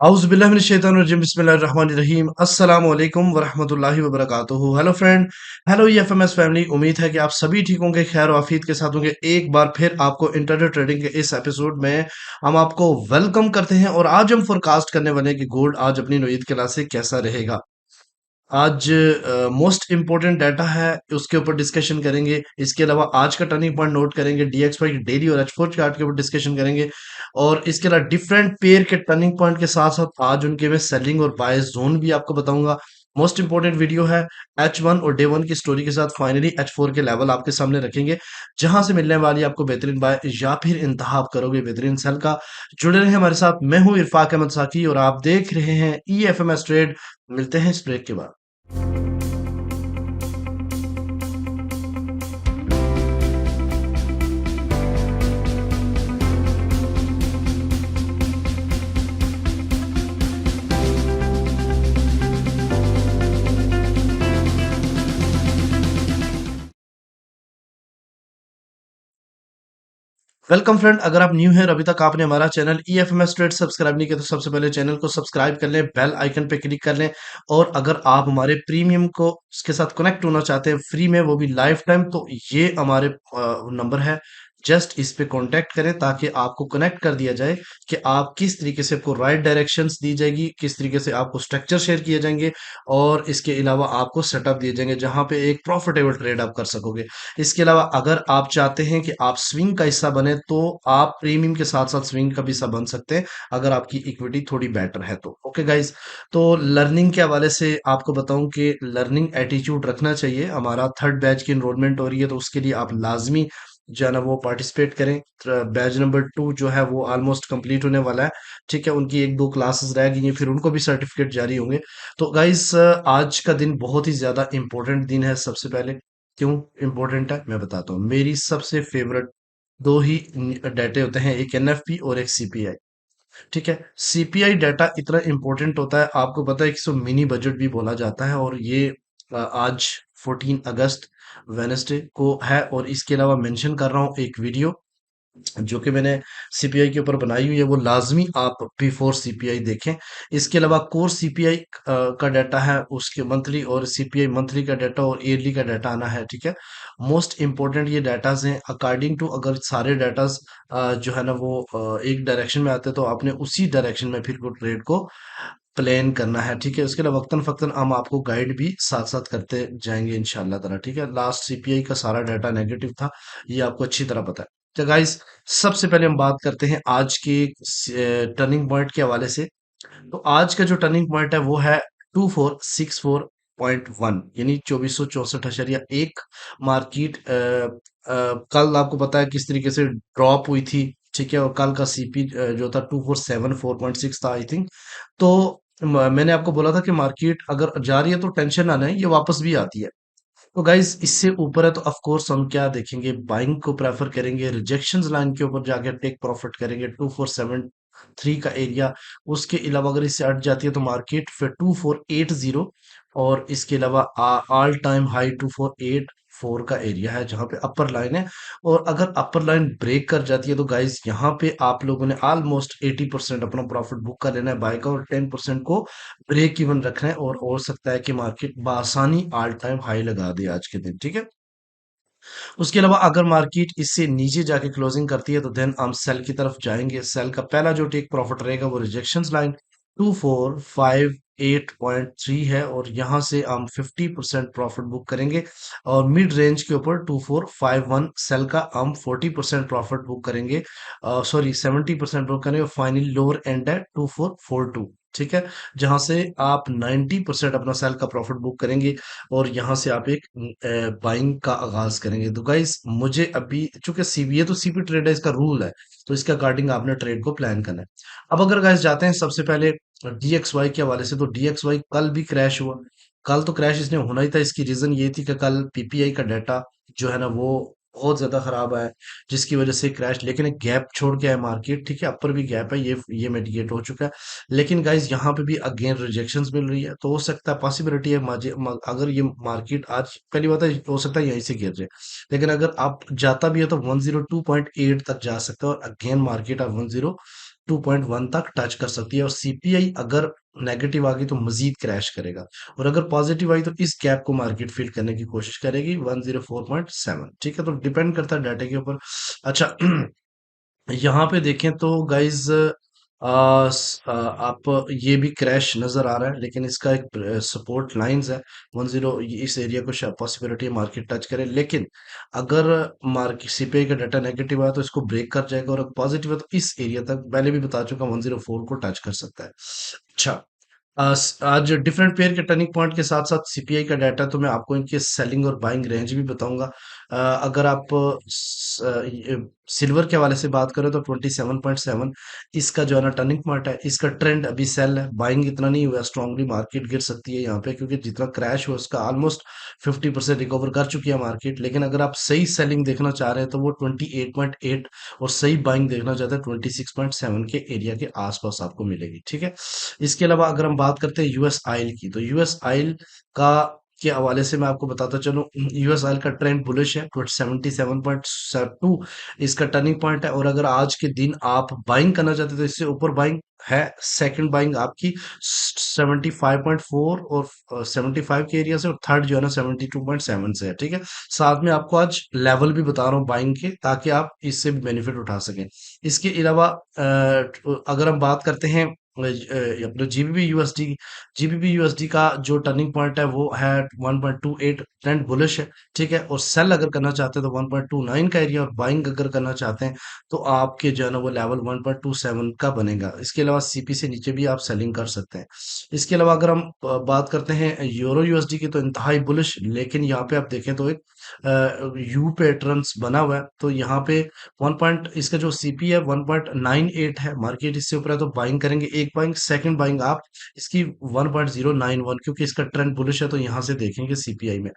औज़ुबिल्लाहिमिनश्शैतानिर्रजीम बिस्मिल्लाहिर्रहमानिर्रहीम अस्सलामु अलैकुम वरहमतुल्लाहि वबरकातुहू। Hello friend, hello EFMS family. उम्मीद है कि आप सभी ठीक होंगे, खैर और आफियत के साथ होंगे। एक बार फिर आपको इंटरनेट ट्रेडिंग के इस एपिसोड में हम आपको वेलकम करते हैं और आज हम फोरकास्ट करने वाले हैं कि गोल्ड आज अपनी नौईद क्लास से कैसा रहेगा। आज मोस्ट इम्पोर्टेंट डाटा है, उसके ऊपर डिस्कशन करेंगे। इसके अलावा आज का टर्निंग पॉइंट नोट करेंगे, डीएक्सवाई की डेली और एच4 चार्ट के ऊपर डिस्कशन करेंगे। और इसके अलावा डिफरेंट पेयर के टर्निंग पॉइंट के साथ साथ आज उनके मैं सेलिंग और बाय जोन भी आपको बताऊंगा। मोस्ट इंपॉर्टेंट वीडियो है। H1 और डे वन की स्टोरी के साथ फाइनली H4 के लेवल आपके सामने रखेंगे, जहां से मिलने वाली आपको बेहतरीन बाय या फिर इंतहा आप करोगे बेहतरीन सेल का। जुड़े रहे हमारे साथ, मैं हूं इरफाक अहमद साकी और आप देख रहे हैं E F M S trade. मिलते हैं इस ब्रेक के बाद। वेलकम फ्रेंड, अगर आप न्यू हैं और अभी तक आपने हमारा channel E F M S trade subscribe नहीं किया तो सबसे पहले चैनल को सब्सक्राइब कर लें, बेल आइकन पे क्लिक कर लें। और अगर आप हमारे प्रीमियम को उसके साथ कनेक्ट होना चाहते हैं फ्री में, वो भी लाइफ टाइम, तो ये हमारे नंबर है। जस्ट इस पे कांटेक्ट करें ताकि आपको कनेक्ट कर दिया जाए कि आप किस तरीके से, आपको राइट डायरेक्शंस दी जाएगी, किस तरीके से आपको स्ट्रक्चर शेयर किए जाएंगे और इसके अलावा आपको सेटअप दिए जाएंगे जहां पे एक प्रॉफिटेबल ट्रेड आप कर सकोगे। इसके अलावा अगर आप चाहते हैं कि आप स्विंग का हिस्सा बने, तो आप प्रीमियम के साथ साथ स्विंग का भी हिस्सा बन सकते हैं अगर आपकी इक्विटी थोड़ी बेटर है तो। ओके गाइज, तो लर्निंग के हवाले से आपको बताऊं कि लर्निंग एटीट्यूड रखना चाहिए। हमारा थर्ड बैच की इनरोलमेंट हो रही है, तो उसके लिए आप लाजमी जो है ना वो पार्टिसिपेट करें। बैच नंबर 2 जो है वो ऑलमोस्ट कंप्लीट होने वाला है। ठीक है, उनकी एक दो क्लासेस रह गई हैं, फिर उनको भी सर्टिफिकेट जारी होंगे। तो गाइज, आज का दिन बहुत ही ज्यादा इंपॉर्टेंट दिन है। सबसे पहले क्यों इम्पोर्टेंट है मैं बताता हूँ। मेरी सबसे फेवरेट दो ही डाटे होते हैं, एक एनएफपी और एक सीपीआई। ठीक है, सीपीआई डाटा इतना इंपॉर्टेंट होता है, आपको पता है कि इसको मिनी बजट भी बोला जाता है। और ये आज 14 अगस्त वेनेसडे को है। और इसके अलावा मेंशन कर रहा हूँ एक वीडियो जो कि मैंने सीपीआई के ऊपर बनाई हुई है, वो लाजमी आप बिफोर सीपीआई देखें। इसके अलावा कोर सीपीआई का डाटा है, उसके मंथली और सीपीआई मंथली का डाटा और ईयरली का डाटा आना है। ठीक है, मोस्ट इंपॉर्टेंट ये डाटाज हैं अकॉर्डिंग टू। अगर सारे डाटाज जो है ना वो एक डायरेक्शन में आते हैं, तो आपने उसी डायरेक्शन में फिर को ट्रेड को प्लान करना है। ठीक है, उसके अलावा वक्तन फक्तन हम आपको गाइड भी साथ साथ करते जाएंगे इंशाल्लाह ताला। ठीक है, लास्ट सीपीआई का सारा डाटा नेगेटिव था, ये आपको अच्छी तरह पता है। तो गाइस, सबसे पहले हम बात करते हैं आज की टर्निंग पॉइंट के हवाले से। तो आज का जो टर्निंग पॉइंट है वो है 2464.1, यानी 2464.1। मार्केट कल आपको पता है किस तरीके से ड्रॉप हुई थी। ठीक है, और कल का सीपी जो था 2474.6 था आई थिंक। तो मैंने आपको बोला था कि मार्केट अगर जा रही है तो टेंशन ना लें, ये वापस भी आती है। तो गाइज, इससे ऊपर है तो ऑफ कोर्स हम क्या देखेंगे, बाइंग को प्रेफर करेंगे, रिजेक्शंस लाइन के ऊपर जाके टेक प्रॉफिट करेंगे 2473 का एरिया। उसके अलावा अगर इससे हट जाती है तो मार्केट फिर 2480। और इसके अलावा ऑल टाइम हाई 2484 का एरिया है जहां पे अपर लाइन है। और अगर अपर लाइन ब्रेक कर जाती है तो गाइज यहाँ पे आप लोगों ने ऑलमोस्ट 80% अपना प्रॉफिट बुक कर लेना है बाय का, और 10% को ब्रेक इवन रखना है। और हो सकता है कि मार्केट बासानी ऑल टाइम हाई लगा दे आज के दिन। ठीक है, उसके अलावा अगर मार्केट इससे नीचे जाके क्लोजिंग करती है तो देन हम सेल की तरफ जाएंगे। सेल का पहला जो टेक प्रॉफिट रहेगा वो रिजेक्शन लाइन 2458.3 है, और यहां से हम 50% प्रॉफिट बुक करेंगे। और मिड रेंज के ऊपर 2451 सेल का हम 40% प्रॉफिट बुक करेंगे, सॉरी 70% बुक करेंगे। फाइनली लोअर एंड है 2442। ठीक है, जहां से आप 90% अपना सेल का प्रॉफिट बुक करेंगे और यहाँ से आप एक बाइंग का आगाज करेंगे। तो गाइस, मुझे अभी चूंकि सीबीए तो सीपी ट्रेड है, इसका रूल है, तो इसके अकॉर्डिंग आपने ट्रेड को प्लान करना है। अब अगर गाइस जाते हैं सबसे पहले डीएक्सवाई के हवाले से, तो डीएक्सवाई कल भी क्रैश हुआ। कल तो क्रैश इसने होना ही था, इसकी रीजन ये थी कि कल पीपीआई का डाटा जो है ना वो बहुत ज्यादा खराब आया, जिसकी वजह से क्रैश। लेकिन एक गैप छोड़ के है मार्केट। ठीक है, अपर भी गैप है, ये मिटिगेट हो चुका है। लेकिन गाइस, यहाँ पे भी अगेन रिजेक्शंस मिल रही है, तो हो सकता है पॉसिबिलिटी है अगर ये मार्केट आज, पहली बात है, हो सकता है यहीं से गिर जाए। लेकिन अगर आप जाता भी है तो 102.8 तक जा सकता है, और अगेन मार्केट अब 2.1 तक टच कर सकती है, और सीपीआई अगर नेगेटिव आ गई तो मजीद क्रैश करेगा, और अगर पॉजिटिव आई तो इस गैप को मार्केट फिल करने की कोशिश करेगी 104.7। ठीक है, तो डिपेंड करता है डाटा के ऊपर। अच्छा, यहाँ पे देखें तो गाइज आप ये भी क्रैश नजर आ रहा है, लेकिन इसका एक सपोर्ट लाइंस है 10, इस एरिया को पॉसिबिलिटी है मार्केट टच करे, लेकिन अगर मार्केट सीपीआई का डाटा नेगेटिव आया तो इसको ब्रेक कर जाएगा, और अगर पॉजिटिव है तो इस एरिया तक पहले भी बता चुका 104 को टच कर सकता है। अच्छा, आज डिफरेंट पेयर के टर्निंग पॉइंट के साथ साथ सीपीआई का डाटा, तो मैं आपको इनके सेलिंग और बाइंग रेंज भी बताऊंगा। अगर आप सिल्वर के हवाले से बात करें तो 27.7 इसका जो है ना टर्निंग पॉइंट है, इसका ट्रेंड अभी सेल है, बाइंग इतना नहीं हुआ, स्ट्रांगली मार्केट गिर सकती है यहाँ पे, क्योंकि जितना क्रैश हुआ उसका ऑलमोस्ट 50% रिकवर कर चुकी है मार्केट। लेकिन अगर आप सही सेलिंग देखना चाह रहे हैं तो वो 28.8, और सही बाइंग देखना चाहते हैं 26.7 के एरिया के आसपास आपको मिलेगी। ठीक है, इसके अलावा अगर हम बात करते हैं यूएस ऑयल की, तो यूएस ऑयल का के हवाले से मैं आपको बताता चलूं, यूएस ऑयल का ट्रेंड बुलिश है, 77.2 इसका टर्निंग पॉइंट है, और अगर आज के दिन आप बाइंग करना चाहते हैं तो इससे ऊपर बाइंग है। सेकंड बाइंग आपकी 75.4 और 75 के एरिया से, और थर्ड जो है ना 72.7 से है। ठीक है, साथ में आपको आज लेवल भी बता रहा हूँ बाइंग के, ताकि आप इससे भी बेनिफिट उठा सकें। इसके अलावा अगर हम बात करते हैं अपने जीबीपी यूएसडी, जीबीपी यूएसडी का जो टर्निंग पॉइंट है वो है 1.28, ट्रेंड बुलिश है। ठीक है, और सेल अगर करना चाहते हैं तो 1.29 का एरिया, और बाइंग अगर करना चाहते हैं तो आपके जो है ना वो लेवल 1.27 का बनेगा। इसके अलावा सीपी से नीचे भी आप सेलिंग कर सकते हैं। इसके अलावा अगर हम बात करते हैं यूरो यूएसडी की, तो इंतहाई बुलिश, लेकिन यहाँ पे आप देखें तो एक यू पैटर्न्स बना हुआ है, तो यहाँ पे 1 पॉइंट इसका जो सीपी है 1.98 है, मार्केट इससे ऊपर है तो बाइंग करेंगे एक बाइंग, सेकंड बाइंग आप इसकी 1.091, क्योंकि इसका ट्रेंड बुलिश है तो यहाँ से देखेंगे सीपीआई में।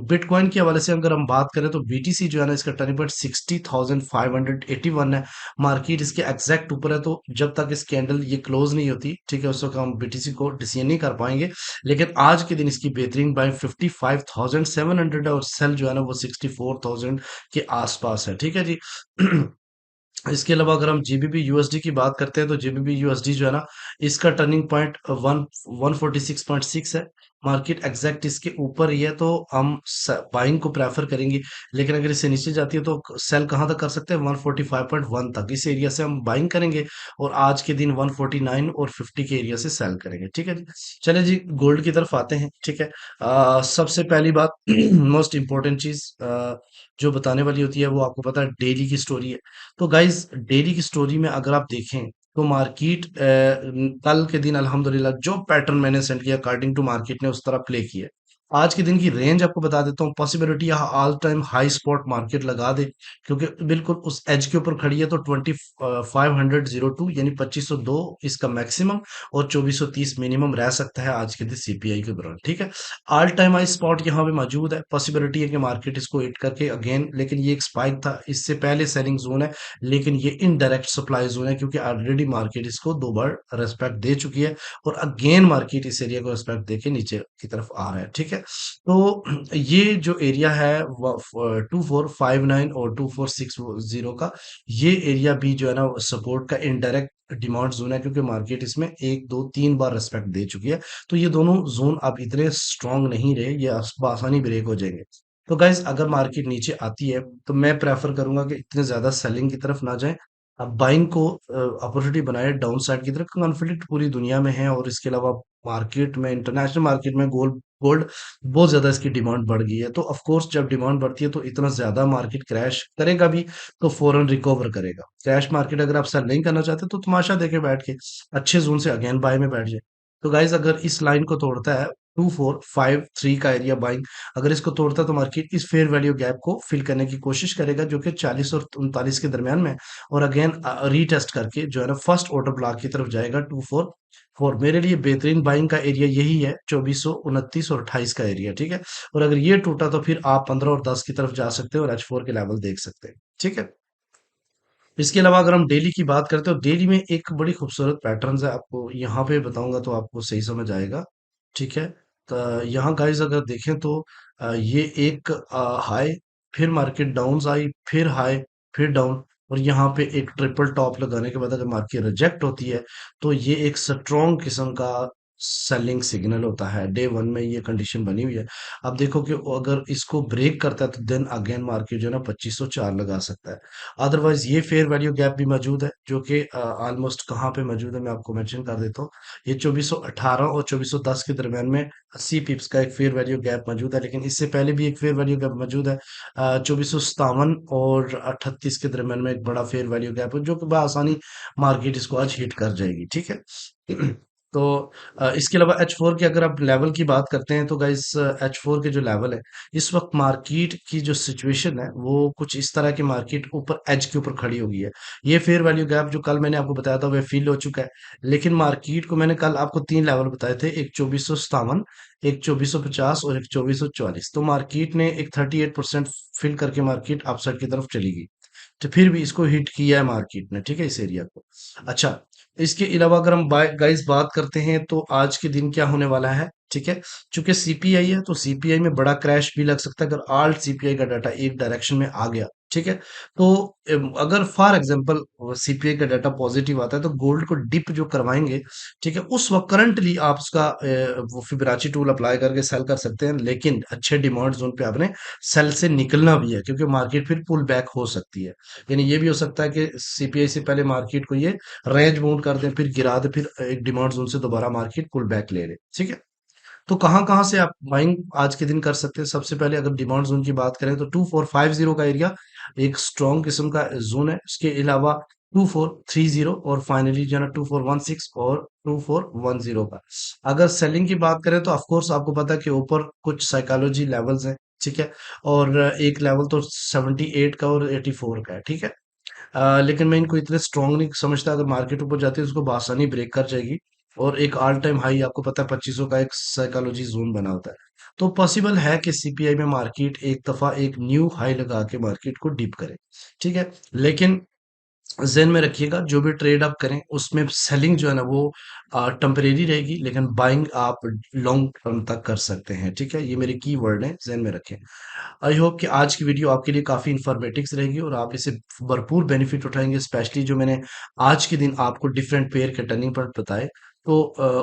बिटकॉइन के हवाले से अगर हम बात करें तो बीटीसी जो है ना इसका टर्निंग पॉइंट 60,581 है, मार्केट इसके एग्जैक्ट ऊपर है, तो जब तक इस कैंडल ये क्लोज नहीं होती, ठीक है, उस वक्त हम बीटीसी को डिसीजन नहीं कर पाएंगे। लेकिन आज के दिन इसकी बेहतरीन बाइंग 55,700 है, और सेल जो है ना वो 64,000 के आसपास है। ठीक है जी। इसके अलावा अगर हम जीबीपी यूएसडी की बात करते हैं तो जीबीपी यूएसडी जो है ना इसका टर्निंग पॉइंट 146.6 है, मार्केट एग्जैक्ट इसके ऊपर ही है, तो हम बाइंग को प्रेफर करेंगे। लेकिन अगर इससे नीचे जाती है तो सेल कहाँ तक कर सकते हैं, 145.1 तक, इस एरिया से हम बाइंग करेंगे, और आज के दिन 149 और 50 के एरिया से सेल करेंगे। ठीक है जी, चले जी गोल्ड की तरफ आते हैं। ठीक है, सबसे पहली बात मोस्ट इंपॉर्टेंट चीज जो बताने वाली होती है वो आपको पता है डेली की स्टोरी है। तो गाइज डेली की स्टोरी में अगर आप देखें तो मार्केट कल के दिन अल्हम्दुलिल्लाह जो पैटर्न मैंने सेंड किया अकॉर्डिंग टू मार्केट ने उस तरह प्ले किया। आज के दिन की रेंज आपको बता देता हूँ, पॉसिबिलिटी यहाँ all time high spot market लगा दे, क्योंकि बिल्कुल उस एज के ऊपर खड़ी है, तो 2502 यानी 2502 इसका मैक्सिमम, और 2430 मिनिमम रह सकता है आज के दिन सीपीआई के दौरान। ठीक है, ऑल टाइम हाई स्पॉट यहाँ पे मौजूद है, पॉसिबिलिटी है कि मार्केट इसको हिट करके अगेन, लेकिन ये एक स्पाइक था, इससे पहले सेलिंग जोन है, लेकिन ये इनडायरेक्ट सप्लाई जोन है, क्योंकि ऑलरेडी मार्केट इसको 2 बार रेस्पेक्ट दे चुकी है, और अगेन मार्केट इस एरिया को रेस्पेक्ट देके नीचे की तरफ आ रहा है। ठीक है, तो ये जो एरिया है 2459 और 2460 का, ये एरिया भी जो है ना सपोर्ट का इनडायरेक्ट डिमांड जोन है, क्योंकि मार्केट इसमें 1 2 3 बार रेस्पेक्ट दे चुकी है, तो ये दोनों जोन अब इतने स्ट्रांग नहीं रहे, ये आसानी ब्रेक हो जाएंगे। तो गाइज अगर मार्केट नीचे आती है तो मैं प्रेफर करूंगा कि इतने ज्यादा सेलिंग की तरफ ना जाएं, अब बाइंग को अपॉर्चुनिटी बनाए डाउन साइड की तरफ। कॉन्फ्लिक्ट पूरी दुनिया में है, और इसके अलावा मार्केट में, इंटरनेशनल मार्केट में गोल्ड गोल्ड बहुत ज्यादा इसकी डिमांड बढ़ गई है, तो ऑफ कोर्स जब डिमांड बढ़ती है तो इतना ज्यादा मार्केट क्रैश करेगा भी, तो फौरन रिकवर करेगा। क्रैश मार्केट अगर आप सेल नहीं करना चाहते तो तमाशा देके बैठ के अच्छे जोन से अगेन बाय में बैठ जाए। तो गाइज अगर इस लाइन को तोड़ता है 2453 का एरिया बाइंग, अगर इसको तोड़ता है तो मार्केट इस फेयर वैल्यू गैप को फिल करने की कोशिश करेगा, जो कि 40 और 39 के दरमियान में है, और अगेन रीटेस्ट करके जो है ना फर्स्ट ऑर्डर ब्लॉक की तरफ जाएगा 244। मेरे लिए बेहतरीन बाइंग का एरिया यही है 2429 और 28 का एरिया। ठीक है, और अगर ये टूटा तो फिर आप 15 और 10 की तरफ जा सकते हो और H4 के लेवल देख सकते हैं। ठीक है, इसके अलावा अगर हम डेली की बात करते हो, डेली में एक बड़ी खूबसूरत पैटर्न्स है, आपको यहाँ पे बताऊंगा तो आपको सही समझ आएगा। ठीक है, तो यहाँ गाइस अगर देखें तो ये एक हाई, फिर मार्केट डाउन आई, फिर हाई, फिर डाउन, और यहाँ पे एक ट्रिपल टॉप लगाने के बाद अगर मार्केट रिजेक्ट होती है तो ये एक स्ट्रॉन्ग किस्म का सेलिंग सिग्नल होता है। डे वन में ये कंडीशन बनी हुई है। अब देखो कि वो अगर इसको ब्रेक करता है तो देन अगेन मार्केट जो है ना 2504 लगा सकता है। अदरवाइज ये फेयर वैल्यू गैप भी मौजूद है जो कि ऑलमोस्ट कहाँ पे मौजूद है मैं आपको मेंशन कर देता हूँ। ये 2418 और 2410 के दरमियान में 80 पिप्स का एक फेयर वैल्यू गैप मौजूद है, लेकिन इससे पहले भी एक फेयर वैल्यू गैप मौजूद है 2457 और 38 के दरमियान में एक बड़ा फेयर वैल्यू गैप है जो कि बआसानी मार्केट इसको आज हिट कर जाएगी, ठीक है। तो इसके अलावा H4 की अगर आप लेवल की बात करते हैं तो गाइस H4 के जो लेवल है इस वक्त मार्केट की जो सिचुएशन है वो कुछ इस तरह की मार्केट ऊपर एज के ऊपर खड़ी हो गई है। ये फेयर वैल्यू गैप जो कल मैंने आपको बताया था वह फिल हो चुका है, लेकिन मार्केट को मैंने कल आपको तीन लेवल बताए थे, एक 2457, एक 2450 और एक 2444। तो मार्केट ने एक 38% फिल करके मार्केट अपसाइड की तरफ चली गई। तो फिर भी इसको हिट किया है मार्केट ने, ठीक है, इस एरिया को। अच्छा, इसके अलावा अगर हम गाइस बात करते हैं तो आज के दिन क्या होने वाला है, ठीक है। चूंकि सीपीआई है तो सीपीआई में बड़ा क्रैश भी लग सकता है अगर आल्ट सीपीआई का डाटा एक डायरेक्शन में आ गया, ठीक है। तो अगर फॉर एग्जांपल सीपीआई का डाटा पॉजिटिव आता है तो गोल्ड को डिप जो करवाएंगे, ठीक है, उस वक्त करंटली आप उसका वो फिबोनाची टूल अप्लाई करके सेल कर सकते हैं, लेकिन अच्छे डिमांड जोन पे आपने सेल से निकलना भी है क्योंकि मार्केट फिर पुल बैक हो सकती है। यानी ये भी हो सकता है कि सीपीआई से पहले मार्केट को ये रेंज बाउंड कर दें, फिर गिरा दे, फिर एक डिमांड जोन से दोबारा मार्केट पुल बैक ले ले, ठीक है। तो कहाँ कहाँ से आप बाइंग आज के दिन कर सकते हैं? सबसे पहले अगर डिमांड जोन की बात करें तो 2450 का एरिया एक स्ट्रॉन्ग किस्म का जोन है। इसके अलावा 2430 और फाइनली जो है ना 2416 और 2410 का। अगर सेलिंग की बात करें तो ऑफ कोर्स आपको पता है कि ऊपर कुछ साइकोलॉजी लेवल्स हैं, ठीक है। और एक लेवल तो 78 का और 84 का है, ठीक है। लेकिन मैं इनको इतने स्ट्रांग नहीं समझता, अगर मार्केट ऊपर जाती है तो उसको बआसानी ब्रेक कर जाएगी। और एक ऑल टाइम हाई आपको पता है 2500 का एक साइकोलॉजी जोन बना होता है। तो पॉसिबल है कि सीपीआई में मार्केट एक दफा एक न्यू हाई लगा के मार्केट को डिप करे, ठीक है। लेकिन ज़हन में रखिएगा जो भी ट्रेड आप करें उसमें सेलिंग जो है ना वो टेम्परेरी रहेगी, लेकिन बाइंग आप लॉन्ग टर्म तक कर सकते हैं, ठीक है। ये मेरे की वर्ड हैं, ज़हन में रखें। आई होप कि आज की वीडियो आपके लिए काफ़ी इन्फॉर्मेटिव रहेगी और आप इसे भरपूर बेनिफिट उठाएंगे, स्पेशली जो मैंने आज के दिन आपको डिफरेंट पेयर के टर्निंग पॉइंट बताए, तो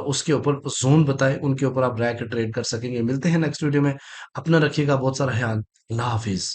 उसके ऊपर जोन बताए, उनके ऊपर आप रह के ट्रेड कर सकेंगे। मिलते हैं नेक्स्ट वीडियो में। अपना रखिएगा बहुत सारा ख्याल। अल्लाह हाफिज।